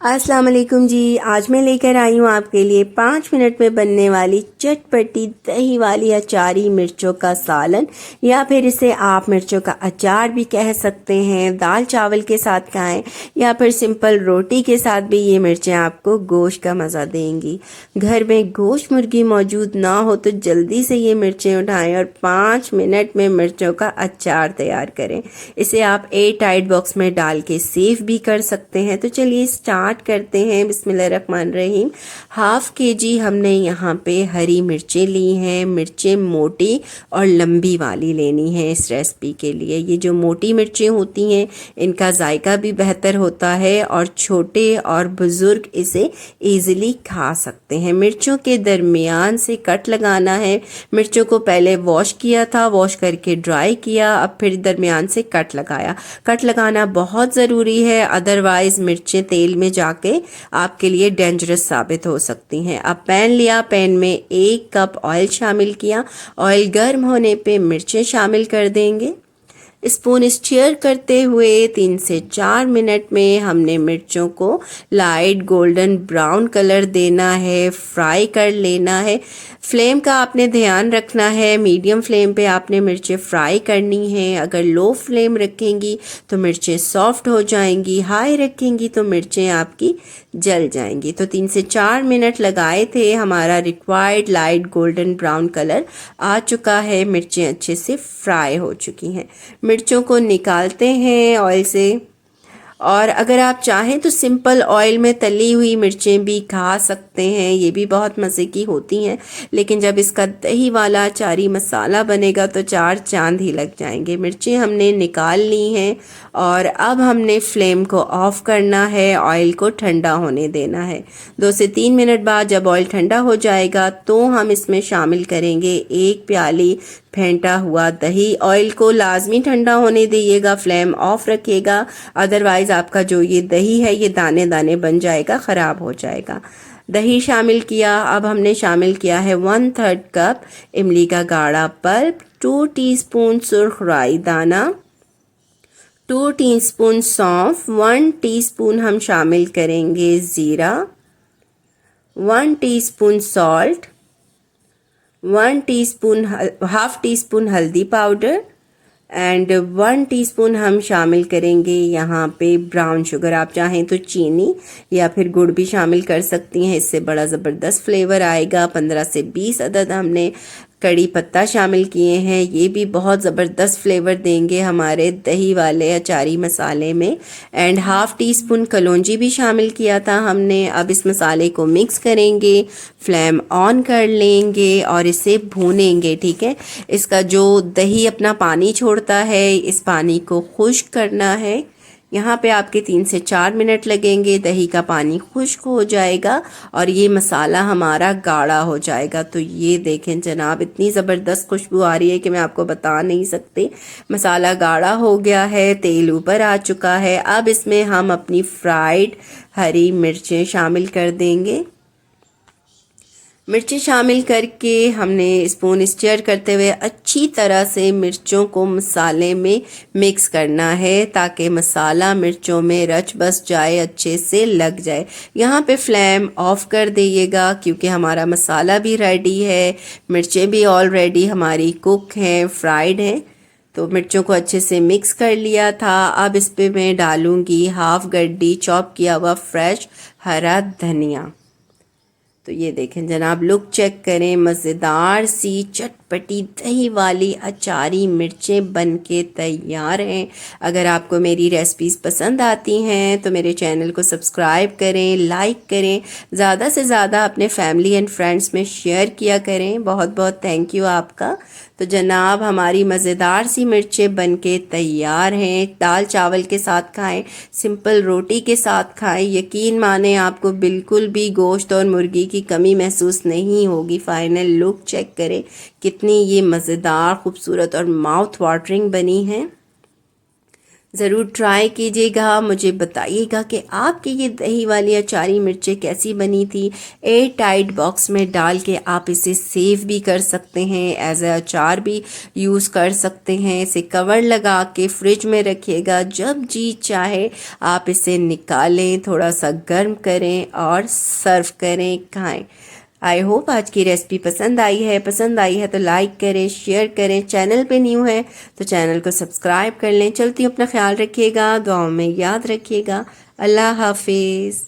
अस्सलाम वालेकुम जी। आज मैं लेकर आई हूँ आपके लिए 5 मिनट में बनने वाली चटपटी दही वाली अचारी मिर्चों का सालन, या फिर इसे आप मिर्चों का अचार भी कह सकते हैं। दाल चावल के साथ खाएं या फिर सिंपल रोटी के साथ भी ये मिर्चें आपको गोश्त का मज़ा देंगी। घर में गोश्त मुर्गी मौजूद ना हो तो जल्दी से ये मिर्चें उठाएं और 5 मिनट में मिर्चों का अचार तैयार करें। इसे आप एयर टाइट बॉक्स में डाल के सेव भी कर सकते हैं। तो चलिए स्टार्ट करते हैं। बिस्मिल्लाहिर्रहमानिर्रहीम। हाफ केजी हमने यहाँ पे हरी मिर्चें ली हैं। मिर्चें मोटी और लंबी वाली लेनी है इस रेसिपी के लिए। ये जो मोटी मिर्चें होती हैं इनका जायका भी बेहतर होता है और छोटे और बुज़ुर्ग इसे ईज़िली खा सकते हैं। मिर्चों के दरमियान से कट लगाना है। मिर्चों को पहले वॉश किया था, वॉश करके ड्राई किया, अब फिर दरमियान से कट लगाया। कट लगाना बहुत ज़रूरी है, अदरवाइज़ मिर्चें तेल में जाके आपके लिए डेंजरस साबित हो सकती हैं। अब पैन लिया, पैन में 1 कप ऑयल शामिल किया। ऑयल गर्म होने पे मिर्चें शामिल कर देंगे। स्पून स्टीयर करते हुए 3 से 4 मिनट में हमने मिर्चों को लाइट गोल्डन ब्राउन कलर देना है, फ्राई कर लेना है। फ्लेम का आपने ध्यान रखना है, मीडियम फ्लेम पे आपने मिर्चें फ्राई करनी है। अगर लो फ्लेम रखेंगी तो मिर्चें सॉफ्ट हो जाएंगी, हाई रखेंगी तो मिर्चें आपकी जल जाएंगी। तो 3 से 4 मिनट लगाए थे, हमारा required light golden brown colour आ चुका है। मिर्चें अच्छे से फ्राई हो चुकी हैं। मिर्चों को निकालते हैं ऑयल से, और अगर आप चाहें तो सिंपल ऑयल में तली हुई मिर्चें भी खा सकते हैं, ये भी बहुत मज़े की होती हैं। लेकिन जब इसका दही वाला अचारी मसाला बनेगा तो 4 चांद ही लग जाएंगे। मिर्चें हमने निकाल ली हैं और अब हमने फ्लेम को ऑफ़ करना है, ऑयल को ठंडा होने देना है। 2 से 3 मिनट बाद जब ऑयल ठंडा हो जाएगा तो हम इसमें शामिल करेंगे 1 प्याली फेंटा हुआ दही। ऑयल को लाजमी ठंडा होने दीजिएगा, फ्लेम ऑफ रखिएगा, अदरवाइज़ आपका जो ये दही है ये दाने दाने बन जाएगा, ख़राब हो जाएगा। दही शामिल किया। अब हमने शामिल किया है 1/3 कप इमली का गाढ़ा पल्प, 2 टीस्पून सुर्ख राई दाना, 2 टीस्पून सौंफ, 1 टीस्पून हम शामिल करेंगे ज़ीरा, 1 टीस्पून सॉल्ट, 1/2 टीस्पून हल्दी पाउडर एंड 1 टीस्पून हम शामिल करेंगे यहाँ पे ब्राउन शुगर। आप चाहें तो चीनी या फिर गुड़ भी शामिल कर सकती हैं, इससे बड़ा ज़बरदस्त फ्लेवर आएगा। 15 से 20 अदद हमने कड़ी पत्ता शामिल किए हैं, ये भी बहुत ज़बरदस्त फ्लेवर देंगे हमारे दही वाले अचारी मसाले में। एंड 1/2 टीस्पून कलौंजी भी शामिल किया था हमने। अब इस मसाले को मिक्स करेंगे, फ्लेम ऑन कर लेंगे और इसे भूनेंगे। ठीक है, इसका जो दही अपना पानी छोड़ता है, इस पानी को खुश्क करना है। यहाँ पे आपके 3 से 4 मिनट लगेंगे, दही का पानी खुश्क हो जाएगा और ये मसाला हमारा गाढ़ा हो जाएगा। तो ये देखें जनाब, इतनी ज़बरदस्त खुशबू आ रही है कि मैं आपको बता नहीं सकती। मसाला गाढ़ा हो गया है, तेल ऊपर आ चुका है। अब इसमें हम अपनी फ्राइड हरी मिर्चें शामिल कर देंगे। मिर्ची शामिल करके हमने स्पून स्टीयर करते हुए अच्छी तरह से मिर्चों को मसाले में मिक्स करना है ताकि मसाला मिर्चों में रच बस जाए, अच्छे से लग जाए। यहाँ पे फ्लेम ऑफ कर दीजिएगा क्योंकि हमारा मसाला भी रेडी है, मिर्चें भी ऑलरेडी हमारी कुक हैं, फ्राइड हैं। तो मिर्चों को अच्छे से मिक्स कर लिया था। अब इस पे मैं डालूँगी 1/2 गड्डी चॉप किया हुआ फ्रेश हरा धनिया। तो ये देखें जनाब, लुक चेक करें, मज़ेदार सी चटपटी दही वाली अचारी मिर्चें बन के तैयार हैं। अगर आपको मेरी रेसिपीज़ पसंद आती हैं तो मेरे चैनल को सब्सक्राइब करें, लाइक करें, ज़्यादा से ज़्यादा अपने फैमिली एंड फ्रेंड्स में शेयर किया करें। बहुत बहुत थैंक यू आपका। तो जनाब, हमारी मज़ेदार सी मिर्चें बन के तैयार हैं। दाल चावल के साथ खाएं, सिंपल रोटी के साथ खाएं, यकीन माने आपको बिल्कुल भी गोश्त और मुर्गी की कमी महसूस नहीं होगी। फाइनल लुक चेक करें, कितनी ये मज़ेदार, खूबसूरत और माउथ वाटरिंग बनी है। ज़रूर ट्राई कीजिएगा, मुझे बताइएगा कि आपकी ये दही वाली अचारी मिर्चें कैसी बनी थी। एयर टाइट बॉक्स में डाल के आप इसे सेव भी कर सकते हैं, एज अ अचार भी यूज़ कर सकते हैं। इसे कवर लगा के फ्रिज में रखिएगा, जब जी चाहे आप इसे निकालें, थोड़ा सा गर्म करें और सर्व करें, खाएं। आई होप आज की रेसिपी पसंद आई है तो लाइक करें, शेयर करें। चैनल पे न्यू है तो चैनल को सब्सक्राइब कर लें। चलती हूँ, अपना ख्याल रखिएगा, दुआओं में याद रखिएगा। अल्लाह हाफिज़।